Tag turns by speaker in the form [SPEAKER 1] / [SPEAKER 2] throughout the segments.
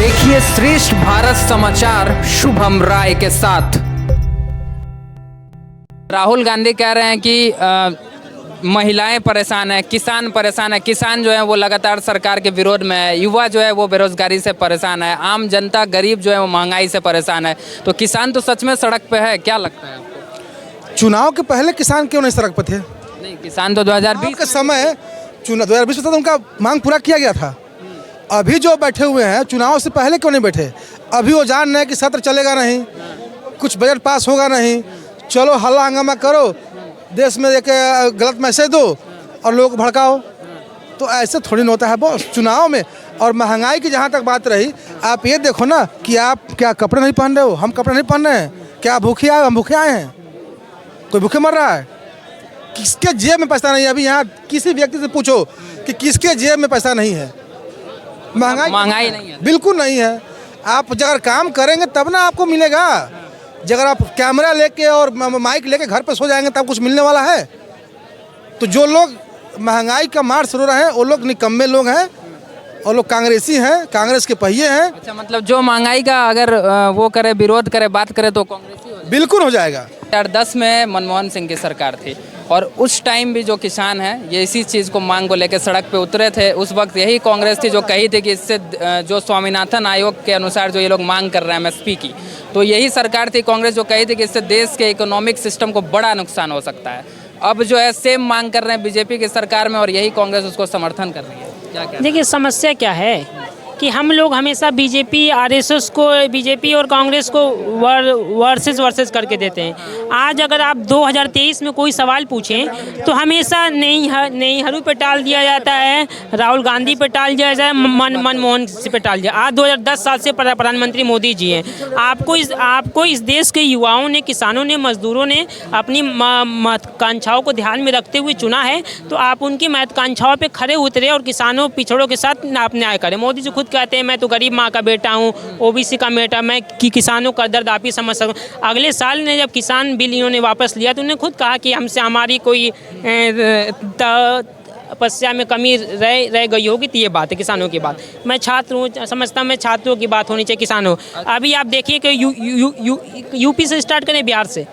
[SPEAKER 1] देखिए श्रेष्ठ भारत समाचार शुभम राय के साथ। राहुल गांधी कह रहे हैं कि महिलाएं परेशान है, किसान परेशान है। किसान जो है वो लगातार सरकार के विरोध में है, युवा जो है वो बेरोजगारी से परेशान है, आम जनता गरीब जो है वो महंगाई से परेशान है। तो किसान तो सच में सड़क पे है, क्या लगता है आपको?
[SPEAKER 2] चुनाव के पहले किसान क्यों नहीं सड़क पर थे?
[SPEAKER 1] नहीं, किसान तो 2020
[SPEAKER 2] के समय 2020 में तो उनका मांग पूरा किया गया था। अभी जो बैठे हुए हैं चुनाव से पहले क्यों नहीं बैठे? अभी वो जान रहे हैं कि सत्र चलेगा नहीं, कुछ बजट पास होगा नहीं, चलो हल्ला हंगामा करो, देश में एक गलत मैसेज दो और लोगों को भड़काओ। तो ऐसे थोड़ी ना होता है बॉस चुनाव में। और महंगाई की जहाँ तक बात रही, आप ये देखो ना कि आप क्या कपड़े नहीं पहन रहे हो, हम कपड़े नहीं पहन रहे हैं, क्या भूखे आए? हम भूखे आए हैं? कोई भूखे मर रहा है? किसके जेब में पैसा नहीं है? अभी यहाँ किसी व्यक्ति से पूछो कि किसके जेब में पैसा नहीं है। महंगाई
[SPEAKER 1] नहीं है,
[SPEAKER 2] बिल्कुल नहीं है। आप अगर काम करेंगे तब ना आपको मिलेगा। अगर आप कैमरा लेके और माइक लेके घर पे सो जाएंगे तब कुछ मिलने वाला है? तो जो लोग महंगाई का मार रो रहे हैं वो लोग निकम्मे लोग हैं और लोग कांग्रेसी हैं, कांग्रेस के पहिए हैं।
[SPEAKER 1] अच्छा, मतलब जो महंगाई का अगर वो करे, विरोध करे, बात करे तो कांग्रेसी हो जाए?
[SPEAKER 2] बिल्कुल हो जाएगा।
[SPEAKER 1] 2010 में मनमोहन सिंह की सरकार थी और उस टाइम भी जो किसान हैं ये इसी चीज़ को मांग को लेकर सड़क पे उतरे थे। उस वक्त यही कांग्रेस थी जो कही थी कि इससे जो स्वामीनाथन आयोग के अनुसार जो ये लोग मांग कर रहे हैं एमएसपी की, तो यही सरकार थी कांग्रेस जो कही थी कि इससे देश के इकोनॉमिक सिस्टम को बड़ा नुकसान हो सकता है। अब जो है सेम मांग कर रहे हैं बीजेपी की सरकार में और यही कांग्रेस उसको समर्थन कर रही है। क्या क्या
[SPEAKER 3] देखिए समस्या क्या है कि हम लोग हमेशा बीजेपी आरएसएस को, बीजेपी और कांग्रेस को वर्सेस करके देते हैं। आज अगर आप 2023 में कोई सवाल पूछें तो हमेशा नेहरू पे टाल दिया जाता है, राहुल गांधी पे टाल दिया जाए, मनमोहन सिंह पे टाल दिया। आज 2010 साल से प्रधानमंत्री मोदी जी हैं। आपको इस देश के युवाओं ने, किसानों ने, मजदूरों ने अपनी महत्वाकांक्षाओं को ध्यान में रखते हुए चुना है। तो आप उनकी महत्वाकांक्षाओं पर खड़े उतरे और किसानों पिछड़ों के साथ आप न्याय करें। मोदी जी कहते हैं मैं तो गरीब माँ का बेटा हूँ, ओबीसी का बेटा, मैं किसानों का दर्द आप ही समझ सकूँ। अगले साल ने जब किसान बिल इन्होंने वापस लिया तो उन्होंने खुद कहा कि हमसे हमारी कोई तपस्या में कमी रह गई होगी। तो ये बात है किसानों की बात। मैं छात्र हूँ, समझता मैं छात्रों की बात होनी चाहिए, किसानों। अभी आप देखिए कि यूपी से स्टार्ट करें, बिहार से।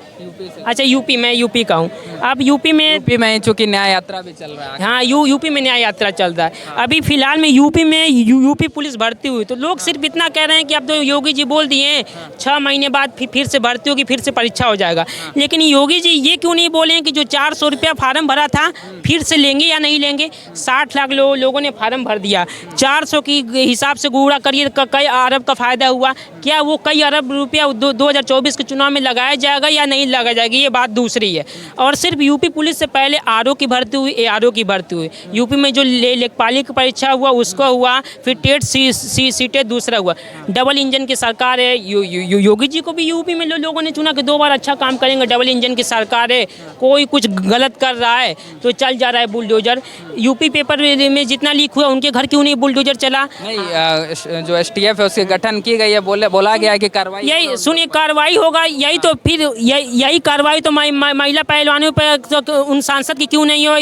[SPEAKER 3] अच्छा, मैं यूपी का हूँ। अब यूपी में
[SPEAKER 1] चूंकि न्याय यात्रा भी चल रहा है।
[SPEAKER 3] हाँ, यूपी में न्याय यात्रा चल रहा है। अभी फिलहाल में यूपी पुलिस भर्ती हुई तो लोग सिर्फ इतना कह रहे हैं कि अब तो योगी जी बोल दिए 6 महीने बाद फिर से भर्ती होगी, फिर से परीक्षा हो जाएगा। लेकिन योगी जी ये क्यों नहीं बोले कि जो 400 रुपया फार्म भरा था फिर से लेंगे या नहीं लेंगे? 60 लाख लोगों ने फार्म भर दिया। 400 की हिसाब से गुणा करिए, कई अरब का फायदा हुआ। क्या वो कई अरब रुपया 2024 के चुनाव में लगाया जाएगा या नहीं लगाया जाएगा? ये बात दूसरी है। और सिर्फ यूपी पुलिस से पहले आरओ की भर्ती हुई, एआरओ की भर्ती हुई। यूपी में जो लेखपाली की परीक्षा हुआ उसको हुआ, फिर टेट सीटें दूसरा हुआ। डबल इंजन की सरकार है। योगी जी को भी यूपी में लोगों ने चुना कि 2 बार अच्छा काम करेंगे। डबल इंजन की सरकार है, कोई कुछ गलत कर रहा है तो चल जा रहा है बुलडोजर। यूपी पेपर में जितना लीक हुआ उनके घर क्यों नहीं बुलडोजर चला?
[SPEAKER 1] नहीं, जो एसटीएफ है उसके गठन की गई है, बोला गया है कि कार्रवाई,
[SPEAKER 3] यही सुनिए कार्रवाई होगा। यही तो फिर यही कार्रवाई तो महिला पहलवानों पर तो उन सांसद की क्यों नहीं हो?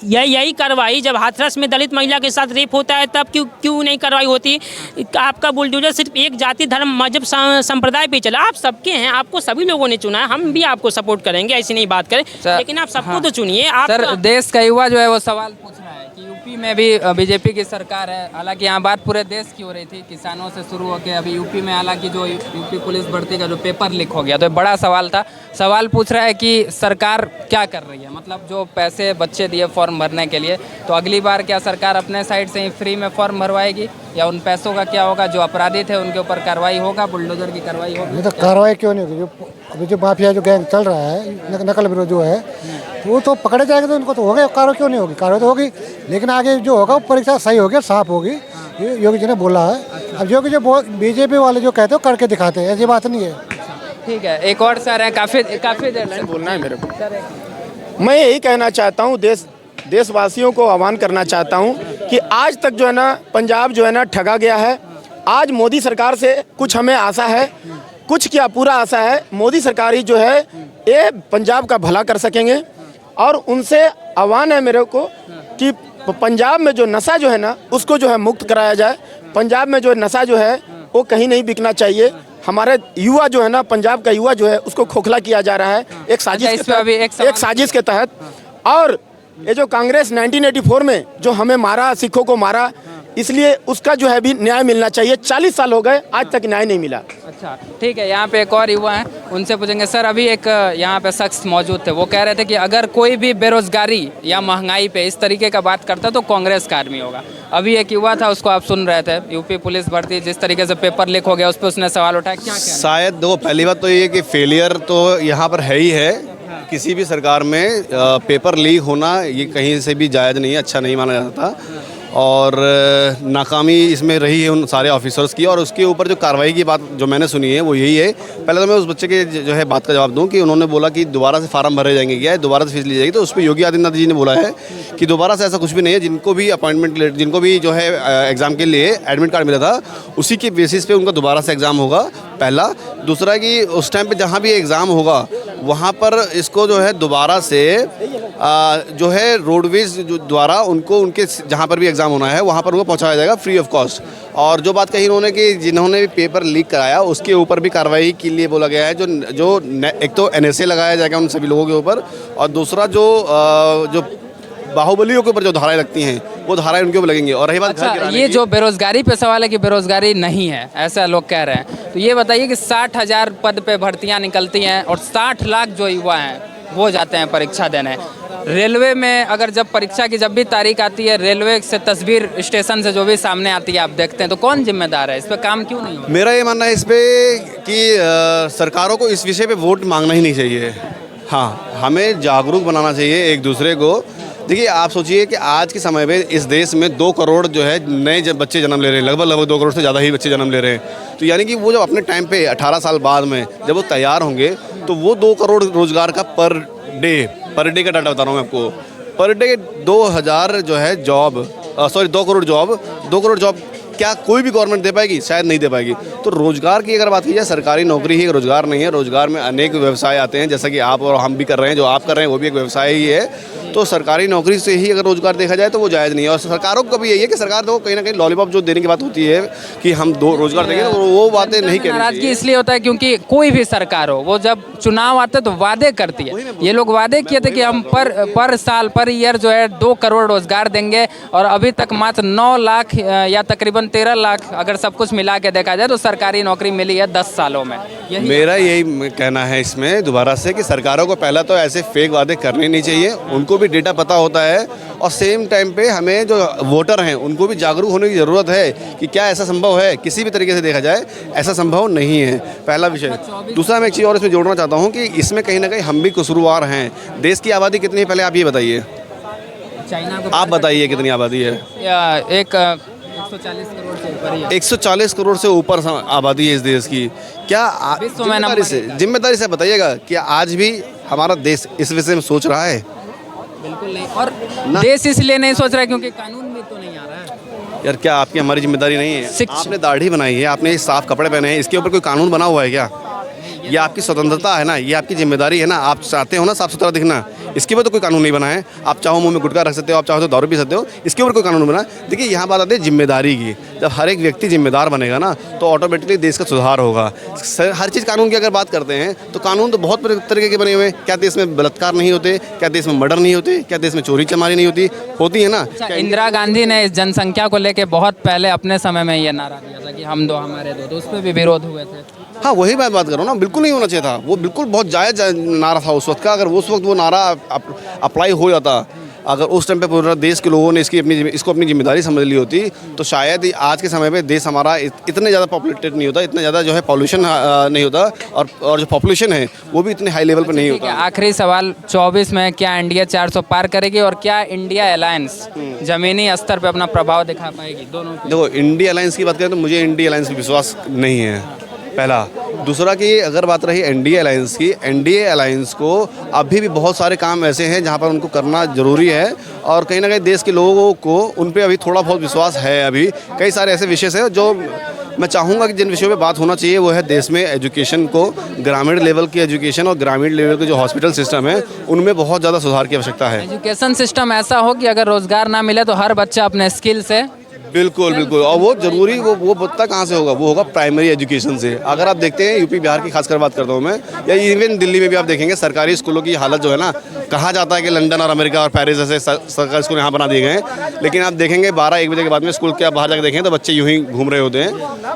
[SPEAKER 3] यही कार्रवाई जब हाथरस में दलित महिला के साथ रेप होता है तब क्यों नहीं कार्रवाई होती? आपका बुलडोजर सिर्फ एक जाति, धर्म, मजहब, संप्रदाय पे चला। आप सबके हैं, आपको सभी लोगों ने चुना है, हम भी आपको सपोर्ट करेंगे, ऐसी नहीं बात करें। लेकिन आप सबको तो चुनिए।
[SPEAKER 1] सर, देश का युवा जो है वो सवाल पूछ रहा है कि यूपी में भी बीजेपी की सरकार है। हालांकि यहाँ बात पूरे देश की हो रही थी, किसानों से शुरू होकर अभी यूपी में, हालांकि जो यूपी पुलिस भर्ती का जो पेपर लीक हो गया तो बड़ा सवाल था। सवाल पूछ रहा है कि सरकार क्या कर रही है, मतलब जो पैसे बच्चे दिए फॉर्म भरने के लिए, तो अगली बार क्या सरकार अपने साइड से ही फ्री में फॉर्म भरवाएगी या उन पैसों का क्या होगा? जो अपराधी थे उनके ऊपर कार्रवाई होगा, बुलडोजर की कार्रवाई होगी?
[SPEAKER 4] नहीं तो कार्रवाई क्यों नहीं होगी? अभी जो माफिया जो गैंग चल रहा है, नकल विरोध जो है, तो वो तो पकड़े जाएंगे तो उनको तो होगा। कार्रवाई क्यों नहीं होगी? कार्रवाई तो होगी, लेकिन आगे जो होगा वो परीक्षा सही होगी, साफ होगी। ये योगी जी ने बोला है। अब योगी जो बीजेपी वाले जो कहते हो करके दिखाते हैं, ऐसी बात नहीं है।
[SPEAKER 1] ठीक है, एक और सर है, काफ़ी देर से
[SPEAKER 5] बोलना है मेरे को। मैं यही कहना चाहता हूँ, देशवासियों को आह्वान करना चाहता हूँ कि आज तक जो है ना पंजाब जो है ना ठगा गया है। आज मोदी सरकार से कुछ हमें आशा है, कुछ क्या पूरा आशा है। मोदी सरकार ही जो है ये पंजाब का भला कर सकेंगे। और उनसे आह्वान है मेरे को कि पंजाब में जो नशा जो है ना उसको जो है मुक्त कराया जाए। पंजाब में जो नशा जो है वो कहीं नहीं बिकना चाहिए। हमारे युवा जो है ना, पंजाब का युवा जो है उसको खोखला किया जा रहा है एक साजिश
[SPEAKER 1] अच्छा, इस
[SPEAKER 5] के
[SPEAKER 1] पे अभी
[SPEAKER 5] तहत,
[SPEAKER 1] एक
[SPEAKER 5] एक साजिश के तहत। और ये जो कांग्रेस 1984 में जो हमें मारा, सिखों को मारा, इसलिए उसका जो है भी न्याय मिलना चाहिए। 40 साल हो गए आज तक न्याय नहीं मिला।
[SPEAKER 1] अच्छा ठीक है, यहाँ पे एक और युवा हैं, उनसे पूछेंगे। सर अभी एक यहाँ पे शख्स मौजूद थे, वो कह रहे थे कि अगर कोई भी बेरोजगारी या महंगाई पे इस तरीके का बात करता तो कांग्रेस का आदमी होगा। अभी एक युवा था, उसको आप सुन रहे थे, यूपी पुलिस भर्ती जिस तरीके से पेपर लीक हो गया उस पर उसने सवाल उठाया, क्या कहना?
[SPEAKER 6] शायद देखो, पहली बात तो ये कि फेलियर तो यहाँ पर है ही है। किसी भी सरकार में पेपर लीक होना ये कहीं से भी जायज़ नहीं है, अच्छा नहीं माना जाता। और नाकामी इसमें रही है उन सारे ऑफिसर्स की। और उसके ऊपर जो कार्रवाई की बात जो मैंने सुनी है वो यही है। पहले तो मैं उस बच्चे के जो है बात का जवाब दूं कि उन्होंने बोला कि दोबारा से फार्म भरे जाएंगे, क्या है दोबारा से फीस ली जाएगी। तो उस पर योगी आदित्यनाथ जी ने बोला है कि दोबारा से ऐसा कुछ भी नहीं है। जिनको भी अपॉइंटमेंट, जिनको भी जो है एग्ज़ाम के लिए एडमिट कार्ड मिला था, उसी के बेसिस पे उनका दोबारा से एग्ज़ाम होगा, पहला। दूसरा कि उस टाइम पे जहाँ भी एग्ज़ाम होगा वहाँ पर इसको जो है दोबारा से जो है रोडवेज द्वारा उनको उनके जहाँ पर भी एग्ज़ाम होना है वहाँ पर उनको पहुँचाया जाएगा फ्री ऑफ कॉस्ट। और जो बात कही इन्होंने कि जिन्होंने पेपर लीक कराया उसके ऊपर भी कार्रवाई के लिए बोला गया है। जो एक तो NSA लगाया जाएगा उन सभी लोगों के ऊपर, और दूसरा जो बाहुबलियों के ऊपर जो धाराएं लगती हैं वो धाराएं उनके ऊपर लगेंगे। और रही बात घर
[SPEAKER 1] अच्छा,
[SPEAKER 6] गिराने
[SPEAKER 1] ये
[SPEAKER 6] की,
[SPEAKER 1] जो बेरोजगारी पे सवाल है कि बेरोजगारी नहीं है ऐसा लोग कह रहे हैं, तो ये बताइए कि 60,000 पद पे भर्तियां निकलती हैं और 60 लाख जो युवा हैं वो जाते हैं परीक्षा देने। रेलवे में अगर जब परीक्षा की जब भी तारीख आती है, रेलवे से तस्वीर स्टेशन से जो भी सामने आती है आप देखते हैं, तो कौन जिम्मेदार है? इस पर काम क्यों नहीं हो?
[SPEAKER 6] मेरा ये मानना है इस पर कि सरकारों को इस विषय पे वोट मांगना ही नहीं चाहिए। हाँ, हमें जागरूक बनाना चाहिए एक दूसरे को। देखिए, आप सोचिए कि आज के समय में इस देश में 2 करोड़ जो है नए बच्चे जन्म ले रहे हैं, लगभग 2 करोड़ से ज़्यादा ही बच्चे जन्म ले रहे हैं। तो यानी कि वो जब अपने टाइम पे 18 साल बाद में जब वो तैयार होंगे तो वो 2 करोड़ रोज़गार का पर डे का डाटा बता रहा हूँ मैं आपको, पर डे 2000 जो है जॉब, 2 करोड़ जॉब क्या कोई भी गवर्नमेंट दे पाएगी? शायद नहीं दे पाएगी। तो रोज़गार की अगर बात की जाए, सरकारी नौकरी ही रोज़गार नहीं है। रोज़गार में अनेक व्यवसाय आते हैं, जैसा कि आप और हम भी कर रहे हैं, जो आप कर रहे हैं वो भी एक व्यवसाय ही है। तो सरकारी नौकरी से ही अगर रोज़गार देखा जाए तो वो जायज़ नहीं है। और सरकारों को भी यही है कि सरकार तो कहीं ना कहीं लॉलीपॉप जो देने की बात होती है कि हम 2 रोज़गार देंगे, तो वो बातें नहीं कहनी
[SPEAKER 1] नाराजगी
[SPEAKER 6] चाहिए।
[SPEAKER 1] इसलिए होता है क्योंकि कोई भी सरकार हो, वो जब चुनाव आते हैं तो वादे करती है। ये लोग वादे किए थे कि हम पर साल पर ईयर जो है 2 करोड़ रोजगार देंगे, और अभी तक मात्र 9 लाख या तकरीबन 13 लाख अगर सब कुछ मिला के देखा जाए तो सरकारी नौकरी मिली है 10 सालों में।
[SPEAKER 6] मेरा यही कहना है इसमें दोबारा से कि सरकारों को पहला तो ऐसे फेक वादे करने नहीं चाहिए, उनको भी डेटा पता होता है। और सेम टाइम पे हमें जो वोटर हैं उनको भी जागरूक होने की ज़रूरत है कि क्या ऐसा संभव है? किसी भी तरीके से देखा जाए ऐसा संभव नहीं है, पहला विषय। दूसरा मैं एक चीज़ और इसमें जोड़ना चाहता हूँ कि इसमें कहीं ना कहीं हम भी कसूरवार हैं। देश की आबादी कितनी है पहले आप ये बताइए, आप बताइए कितनी आबादी है?
[SPEAKER 1] 140 करोड़ से ऊपर ही है।
[SPEAKER 6] 140 करोड़ से ऊपर आबादी है इस देश की। क्या
[SPEAKER 1] विश्व में
[SPEAKER 6] जिम्मेदारी से बताइएगा कि आज भी हमारा देश इस विषय में सोच रहा है?
[SPEAKER 1] बिल्कुल नहीं। और देश इसलिए नहीं सोच रहा है क्योंकि कानून भी तो नहीं आ रहा है।
[SPEAKER 6] यार, क्या आपकी हमारी जिम्मेदारी नहीं है? आपने दाढ़ी बनाई है, आपने साफ कपड़े पहने हैं, इसके ऊपर कोई कानून बना हुआ है क्या? ये आपकी स्वतंत्रता है ना, ये आपकी जिम्मेदारी है ना। आप चाहते हो ना साफ सुथरा दिखना, इसके ऊपर तो कोई कानून नहीं बना है। आप चाहो मुंह में गुटखा रख सकते हो, आप चाहो तो दारू पी सकते हो, इसके ऊपर कोई कानून बना। देखिए, यहाँ बात आती है जिम्मेदारी की। जब हर एक व्यक्ति जिम्मेदार बनेगा ना तो ऑटोमेटिकली देश का सुधार होगा। हर चीज़ कानून की अगर बात करते हैं तो कानून तो बहुत तरीके के बने हुए हैं। क्या देश में बलात्कार नहीं होते? क्या देश में मर्डर नहीं होते? क्या देश में चोरी चमारी नहीं होती है ना?
[SPEAKER 1] इंदिरा गांधी ने इस जनसंख्या को लेकर बहुत पहले अपने समय में ये नारा दिया था कि हम 2 हमारे 2, तो उस पर भी विरोध हुए थे।
[SPEAKER 6] हाँ, वही मैं बात कर रहा हूँ ना, बिल्कुल नहीं होना चाहिए था। वो बिल्कुल बहुत जायज़ नारा था उस वक्त का। अगर उस वक्त वो नारा अप्लाई हो जाता, अगर उस टाइम पे पूरा देश के लोगों ने इसको अपनी जिम्मेदारी समझ ली होती, तो शायद आज के समय पे देश हमारा इतने ज़्यादा पॉपुलेटेड नहीं होता, इतना ज़्यादा जो है पॉल्यूशन नहीं होता, और जो पॉपुलेशन है वो भी इतने हाई लेवल पर नहीं होता।
[SPEAKER 1] आखिरी सवाल, 24 में क्या इंडिया 400 पार करेगी और क्या इंडिया अलायंस जमीनी स्तर पे अपना प्रभाव दिखा पाएगी? दोनों
[SPEAKER 6] देखो, इंडिया अलायंस की बात करें तो मुझे इंडिया अलायंस पर विश्वास नहीं है, पहला। दूसरा कि अगर बात रही एनडीए अलायंस की, एनडीए अलायंस को अभी भी बहुत सारे काम ऐसे हैं जहां पर उनको करना ज़रूरी है, और कहीं ना कहीं देश के लोगों को उन पे अभी थोड़ा बहुत विश्वास है। अभी कई सारे ऐसे विषय हैं जो मैं चाहूँगा कि जिन विषयों पे बात होना चाहिए वो है देश में एजुकेशन को, ग्रामीण लेवल की एजुकेशन और ग्रामीण लेवल के जो हॉस्पिटल सिस्टम है उनमें बहुत ज़्यादा सुधार की आवश्यकता है।
[SPEAKER 1] एजुकेशन सिस्टम ऐसा हो कि अगर रोज़गार ना मिले तो हर बच्चा अपने स्किल से
[SPEAKER 6] बिल्कुल बिल्कुल। और वो जरूरी वो पता कहाँ से होगा, वो होगा प्राइमरी एजुकेशन से। अगर आप देखते हैं यूपी बिहार की खासकर बात करता हूँ मैं, या इवन दिल्ली में भी आप देखेंगे सरकारी स्कूलों की हालत जो है ना, कहा जाता है कि लंदन और अमेरिका और पेरिस जैसे सरकारी स्कूल यहाँ बना दिए गए हैं, लेकिन आप देखेंगे 12-1 बजे के बाद में स्कूल के आप बाहर जाकर देखें तो बच्चे यूं ही घूम रहे होते हैं।